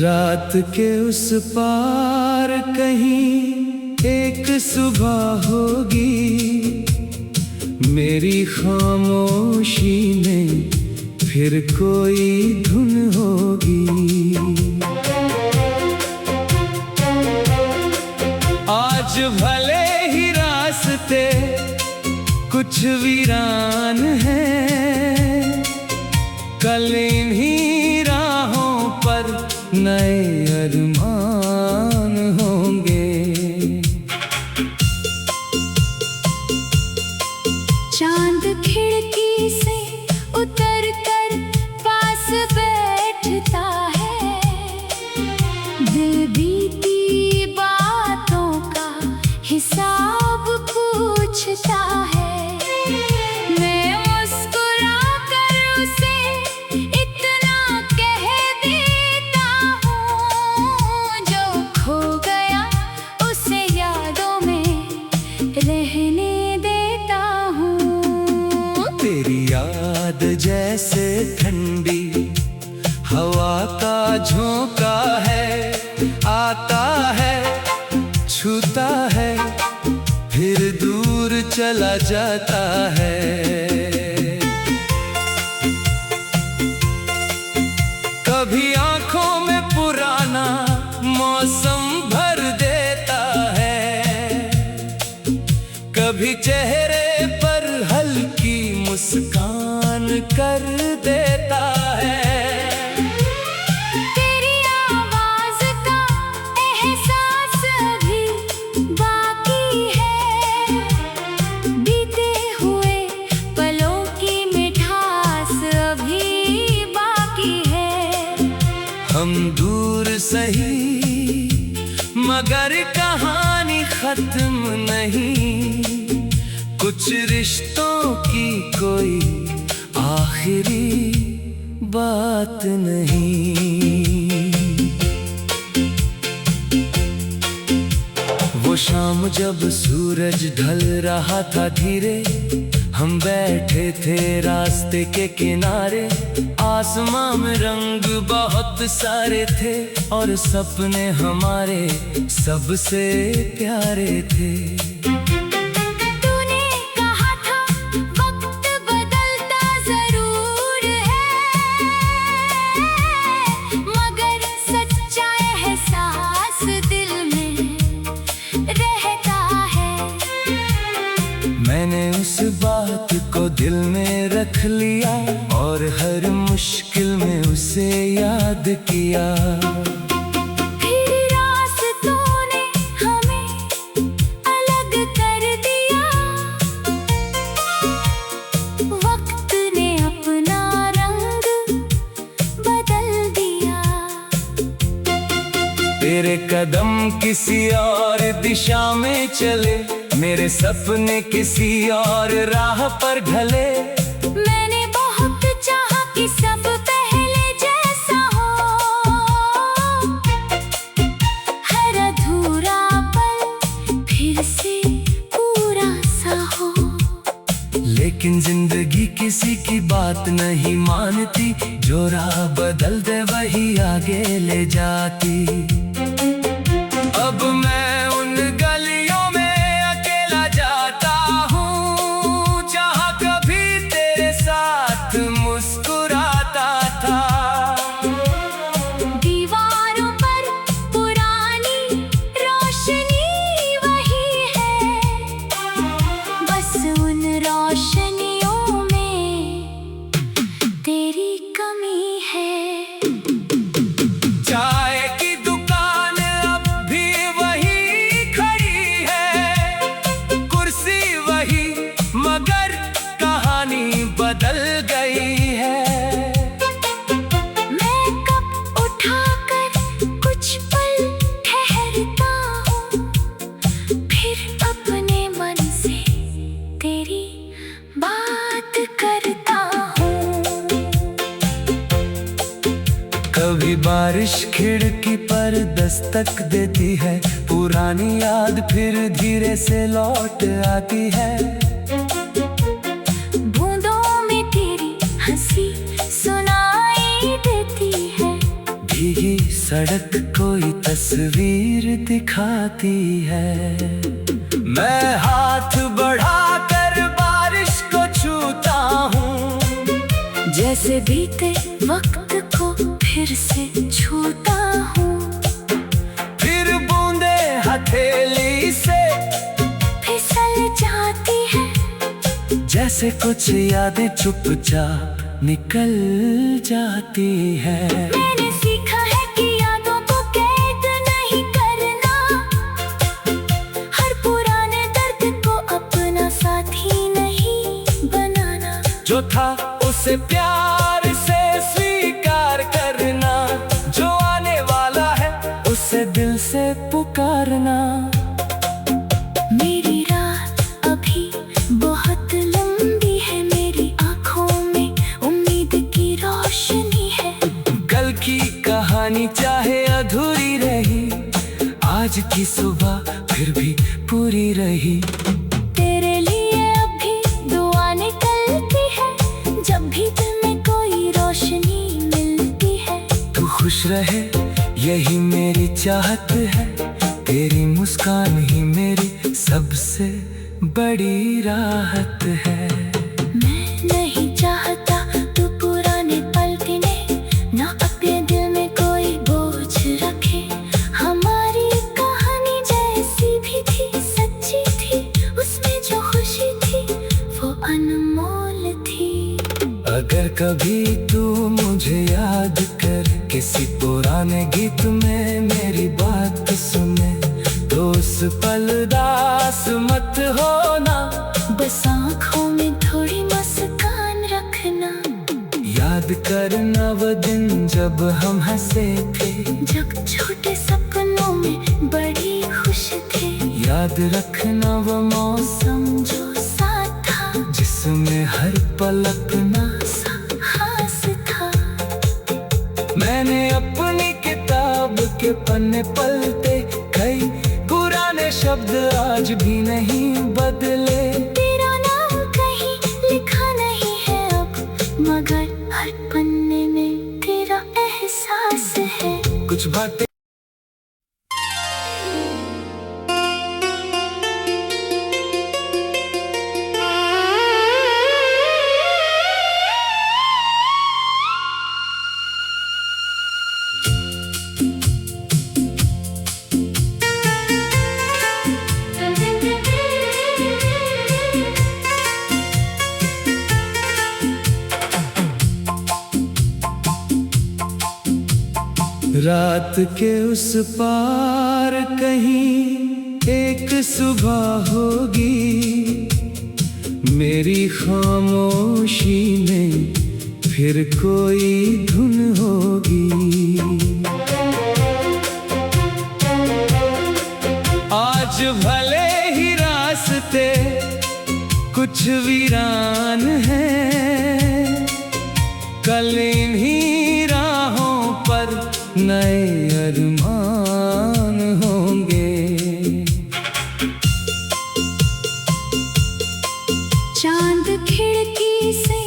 रात के उस पार कहीं एक सुबह होगी, मेरी खामोशी में फिर कोई धुन होगी। आज भले ही रास्ते कुछ वीरान हैं, कल इन्हीं राहों पर नए अरमान होंगे। चांद खिड़की से उतर कर पास बैठता है, दिल बीती बातों का हिसाब पूछता है। मैं मुस्कुरा कर उसे इतना कह देता हूँ, जो खो गया उसे यादों में रहने देता हूँ। तेरी याद जैसे ठंडी हवा का झोंका है, आता है छूता है फिर दूर चला जाता है। कभी आंखों में पुराना मौसम भर देता है, कभी चेहरे पर हल्की मुस्कान कर देता है। तेरी आवाज का एहसास अभी बाकी है, बीते हुए पलों की मिठास अभी बाकी है। हम दूर सही मगर कहानी खत्म नहीं, कुछ रिश्तों की कोई आखिरी बात नहीं। वो शाम जब सूरज ढल रहा था धीरे, हम बैठे थे रास्ते के किनारे। आसमां में रंग बहुत सारे थे और सपने हमारे सबसे प्यारे थे। तूने कहा था वक्त बदलता जरूर है, मगर सच्चा एहसास दिल में रहता है। मैंने उस बात को दिल में रख लिया और हर मुश्किल में उसे याद किया। फिर रास्तों ने हमें अलग कर दिया, वक्त ने अपना रंग बदल दिया। तेरे कदम किसी और दिशा में चले, मेरे सपने किसी और राह पर ढले। मैंने बहुत चाहा कि सब पहले जैसा हो, हर अधूरा पल फिर से पूरा सा हो। लेकिन जिंदगी किसी की बात नहीं मानती, जो राह बदल दे वही आगे ले जाती। अब मैं उन गलियों में अकेला जाता हूँ, जहाँ कभी तेरे साथ मुस्कुराता था। दीवारों पर पुरानी रोशनी वही है, बस उन रोशनियों में तेरी कमी है। चाय की दुकान अब भी वही खड़ी है, कुर्सी वही मगर कहानी बदल गई है। मैं कप उठाकर कुछ पल ठहरता हूँ, फिर अपने मन से तेरी बात करता हूँ। कभी बारिश खिड़की पर दस्तक देती है, पुरानी याद फिर धीरे से लौट आती है। बूंदों में तेरी हंसी सुनाई देती है। सड़क कोई तस्वीर दिखाती है। मैं हाथ बढ़ाकर बारिश को छूता हूँ, जैसे बीते वक्त को फिर से छूता हूँ। फिर बूंदे हथेली से फिसल जाती है, जैसे कुछ यादें चुपचाप निकल जाती है। मैंने सीखा है कि यादों को कैद नहीं करना, हर पुराने दर्द को अपना साथी नहीं बनाना। जो था उसे प्यार से स्वीकार करना, जो आने वाला है उसे दिल से पुकारना। मेरी रात अभी बहुत लंबी है, मेरी आँखों में उम्मीद की रोशनी है। कल की कहानी चाहे अधूरी रही, आज की सुबह फिर भी पूरी रही। तेरे लिए अभी दुआ निकलती है, जब भी दिल में कोई रोशनी मिलती है। तू खुश रहे यही मेरी चाहत है, तेरी मुस्कान ही मेरी सबसे बड़ी राहत है। मैं नहीं चाहता तू पुराने पल गिने, ना अपने दिल में कोई बोझ रखे। हमारी कहानी जैसी भी थी, सच्ची थी, उसमें जो खुशी थी वो अनमोल थी। अगर कभी तू मुझे याद कर किसी पुराने गीत में मेरी बात सुने, तो उस पल दास मत होना, बस आँखों में थोड़ी मुस्कान रखना। याद करना वो दिन जब हम हंसे थे, जब छोटे सपनों में बड़ी खुश थे। याद रखना वो मौसम जो साथ था, जिसमें हर पल अपना सा खास था। मैंने अपनी किताब के पन्ने पलटे, कई पुराने शब्द आज भी नहीं बदले। तेरा नाम कहीं लिखा नहीं है अब, मगर हर पन्ने में तेरा एहसास है। कुछ बातें रात के उस पार कहीं एक सुबह होगी, मेरी खामोशी में फिर कोई धुन होगी। आज भले ही रास्ते कुछ वीरान हैं, कल इन्हीं राहों पर नए अरमान होंगे। चांद खिड़की से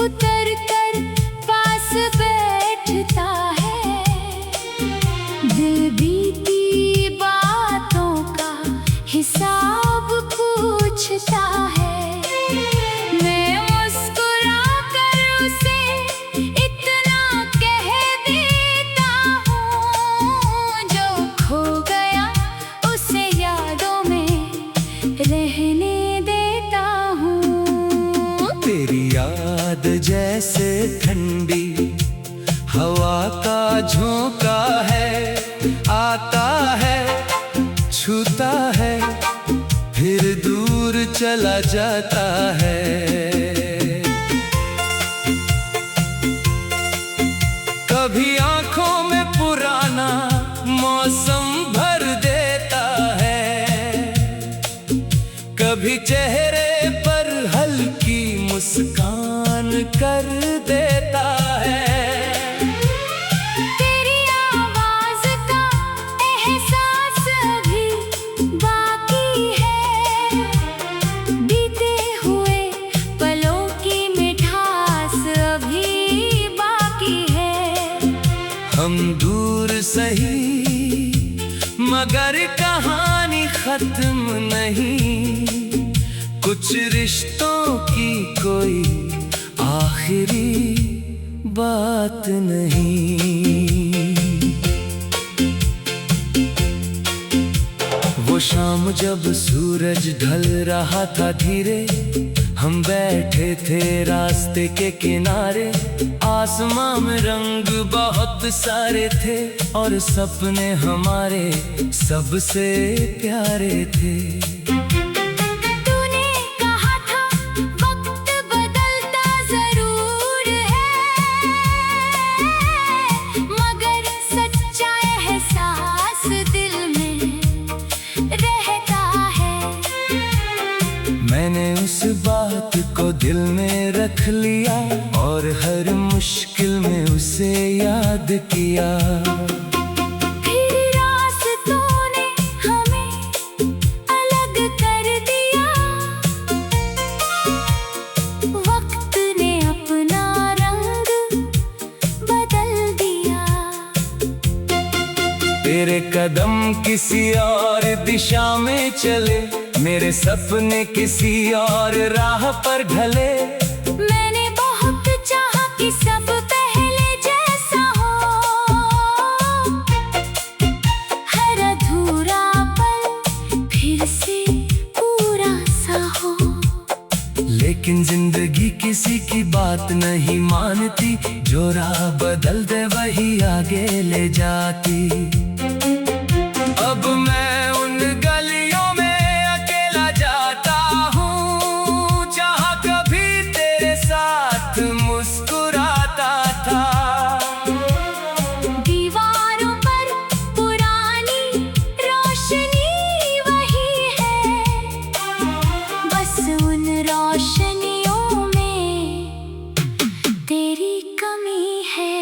उतर कर पास बैठता है, दिल बीती बातों का हिसाब पूछता है। मैं मुस्कुरा कर उसे इतना कह देता हूँ, जो खो गया उसे यादों में रहने देता हूँ। तेरी याद जैसे ठंडी हवा का झोंका है, आता है छूता है फिर दूर चला जाता है। कभी आंखों में पुराना मौसम भर देता है, कभी चेहरे पर हल्की मुस्कान कर देता है। तेरी आवाज का एहसास अभी बाकी है, बीते हुए पलों की मिठास अभी बाकी है। हम दूर सही मगर कहानी खत्म नहीं, कुछ रिश्तों की कोई आखिरी बात नहीं। वो शाम जब सूरज ढल रहा था धीरे, हम बैठे थे रास्ते के किनारे। आसमां में रंग बहुत सारे थे और सपने हमारे सबसे प्यारे थे। तूने कहा था वक्त बदलता जरूर है, मगर सच्चा एहसास दिल में रहता है। मैंने उस बात को दिल में रख लिया और हर मुश्किल में उसे याद किया। फिर रास्तों ने हमें अलग कर दिया, वक्त ने अपना रंग बदल दिया। तेरे कदम किसी और दिशा में चले, मेरे सपने किसी और राह पर ढले। मैंने बहुत चाहा कि सब पहले जैसा हो, हर अधूरा पल फिर से पूरा सा हो। लेकिन जिंदगी किसी की बात नहीं मानती, जो राह बदल दे वही आगे ले जाती। अब मैं उन गलियों में अकेला जाता हूँ, जहाँ कभी तेरे साथ मुस्कुराता था। दीवारों पर पुरानी रोशनी वही है, बस उन रोशनियों में तेरी कमी है।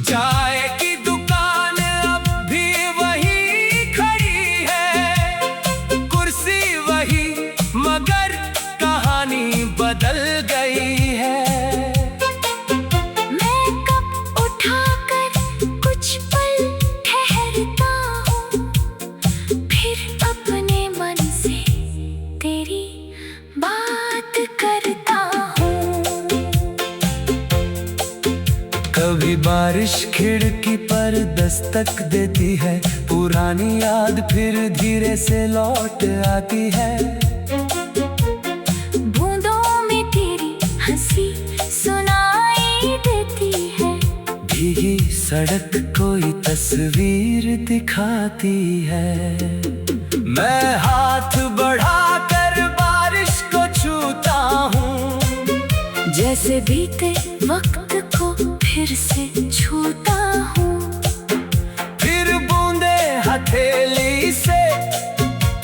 चाय की दुकान अब भी वही खड़ी है, कुर्सी वही मगर कहानी बदल गई है। मैं कप उठाकर कुछ पल ठहरता हूँ, फिर अपने मन से तेरी बात करता हूँ। कभी बारिश खिड़की पर दस्तक देती है, पुरानी याद फिर धीरे से लौट आती है। बूंदों में तेरी हंसी सुनाई देती है, भीगी सड़क कोई तस्वीर दिखाती है। मैं हाथ बढ़ाकर बारिश को छूता हूँ, जैसे बीते वक्त को फिर से छूता हूँ। फिर बूंदे हथेली से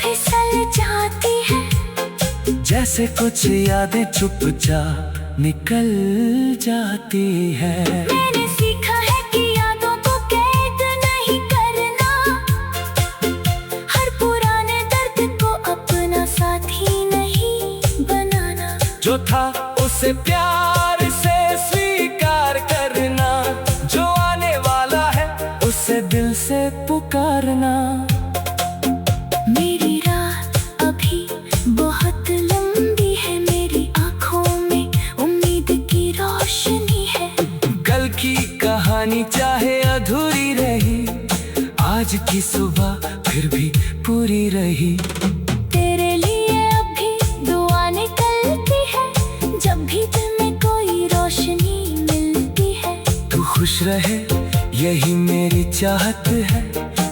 फिसल जाती है, जैसे कुछ यादें चुपचाप निकल जाती है। मैंने सीखा है कि यादों को कैद नहीं करना, हर पुराने दर्द को अपना साथी नहीं बनाना। जो था उसे प्यार से स्वीकार करना, जो आने वाला है उसे दिल से पुकारना। मेरी रात अभी बहुत लंबी है, मेरी आँखों में उम्मीद की रोशनी है। कल की कहानी चाहे अधूरी रही, आज की सुबह फिर भी पूरी रही। तेरे लिए अभी दुआ निकलती है, जब भी दिल में कोई रोशनी मिलती है। तू खुश रहे यही मेरी चाहत है,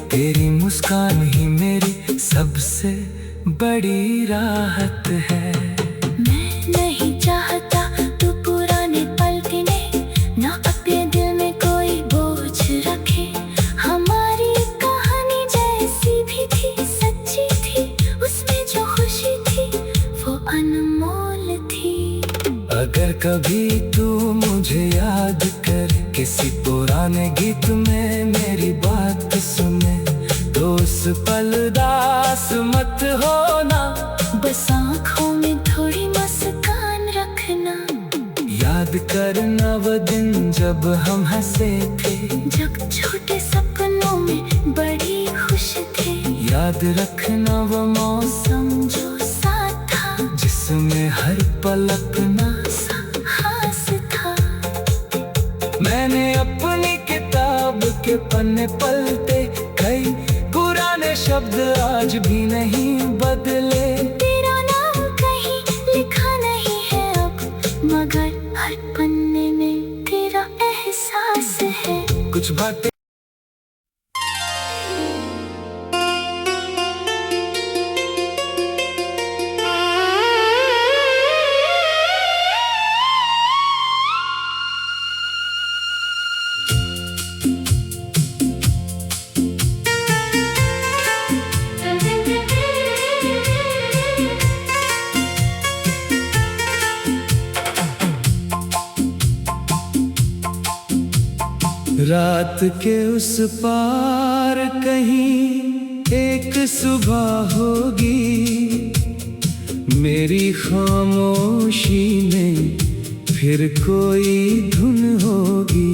तेरी मुस्कान ही मेरी सबसे बड़ी राहत है। मैं नहीं चाहता तू पुराने पल गिने, ना अपने दिल में कोई बोझ रखे। हमारी कहानी जैसी भी थी सच्ची थी, उसमें जो खुशी थी वो अनमोल थी। अगर कभी तू मुझे याद कर किसी पुराने गीत में मेरी बात सुने, तो उस पल दास मत होना, बस आँखों में थोड़ी मुस्कान रखना। याद करना वो दिन जब हम हंसे थे, जब छोटे सपनों में बड़ी याद रखना वो मौसम जो साथ था, जिसमें हर पल अपना सा खास था। मैंने अपनी किताब के पन्ने पलटे, कई पुराने शब्द आज भी नहीं बदले। तेरा नाम कहीं लिखा नहीं है अब, मगर हर पन्ने में तेरा एहसास है। कुछ बातें रात के उस पार कहीं एक सुबह होगी, मेरी खामोशी में फिर कोई धुन होगी।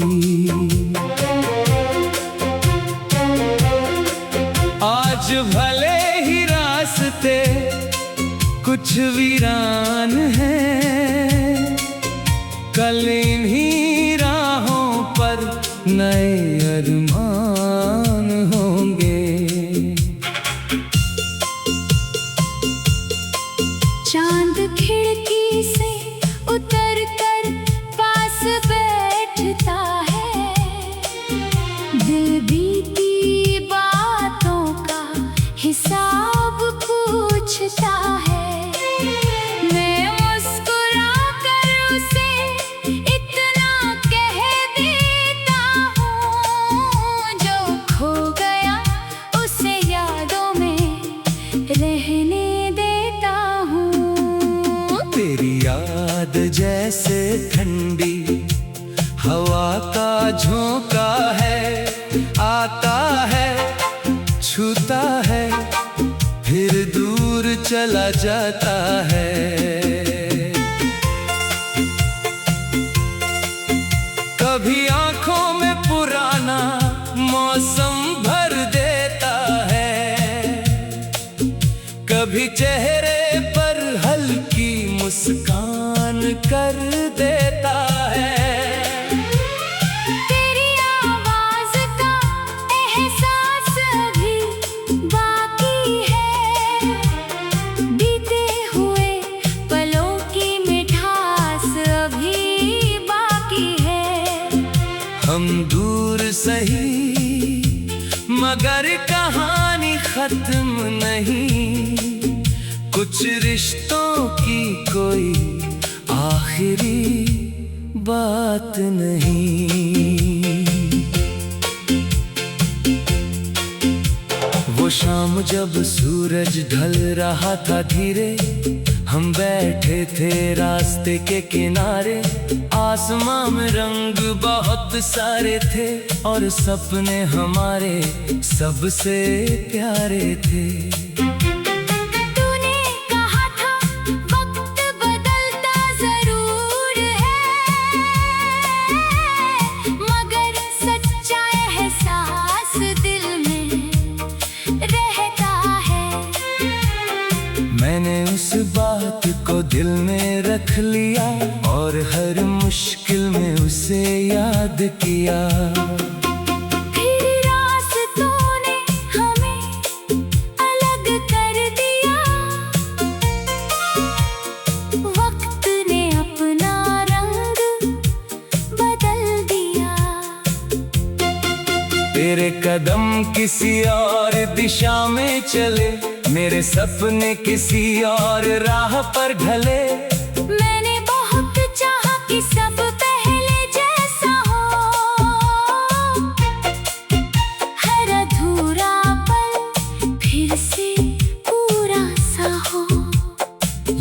आज भले ही रास्ते कुछ वीरान हैं, कल इन्हीं राहों पर नए अरमान होंगे। चांद खिड़की से उतर कर पास बैठता है, दिल बीती बातों का हिसाब पूछता है। मैं मुस्कुरा कर उसे इतना कह देता हूँ, जो खो गया उसे यादों में रहने देता हूँ। तेरी याद जैसे ठंडी हवा का झोंका है, आता है छूता है फिर दूर चला जाता है। कभी आंखों में पुराना मौसम भर देता है, कभी चेहरे पर हल्की मुस्कान कर देता है। तेरी आवाज का एहसास अभी बाकी है, बीते हुए पलों की मिठास अभी बाकी है। हम दूर सही मगर कहानी खत्म नहीं, कुछ रिश्तों की कोई आखिरी बात नहीं। वो शाम जब सूरज ढल रहा था धीरे, हम बैठे थे रास्ते के किनारे। आसमां में रंग बहुत सारे थे और सपने हमारे सबसे प्यारे थे। तूने कहा था वक्त बदलता जरूर है, मगर सच्चा एहसास दिल में रहता है। मैंने उस बात को दिल में रख लिया और हर मुश्किल में उसे याद किया। फिर रास्तों ने हमें अलग कर दिया, वक्त ने अपना रंग बदल दिया। तेरे कदम किसी और दिशा में चले, मेरे सपने किसी और राह पर ढले। मैंने बहुत चाहा कि सब पहले जैसा हो, हर अधूरा पल फिर से पूरा सा हो।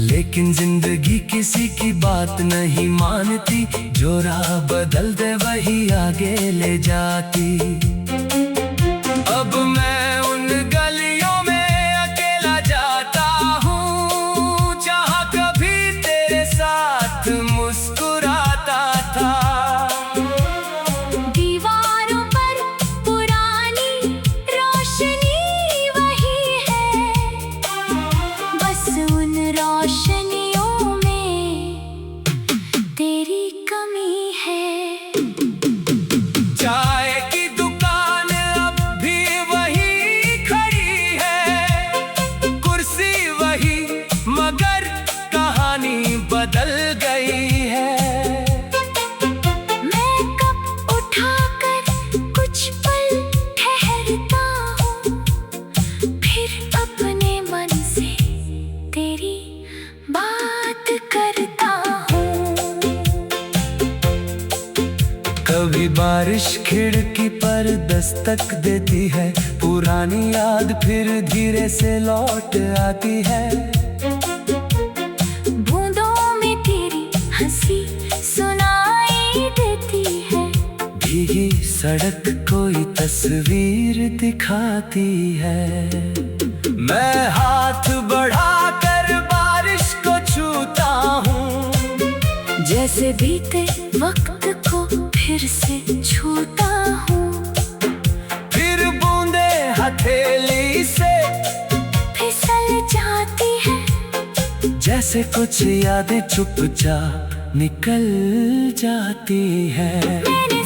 लेकिन जिंदगी किसी की बात नहीं मानती, जो राह बदल दे वही आगे ले जाती। अब मैं उन गलियों में अकेला जाता हूँ, जहाँ कभी तेरे साथ मुस्कुराता था। दीवारों पर पुरानी रोशनी वही है, बारिश खिड़की पर दस्तक देती है, पुरानी याद फिर धीरे से लौट आती है। बूंदों में तेरी हंसी सुनाई देती है, भीगी सड़क कोई तस्वीर दिखाती है। मैं हाथ बढ़ाकर बारिश को छूता हूँ, जैसे बीते वक्त को फिर से छूता हूँ। फिर बूंदे हथेली से फिसल जाती है, जैसे कुछ यादें चुपचाप निकल जाती है। मेरे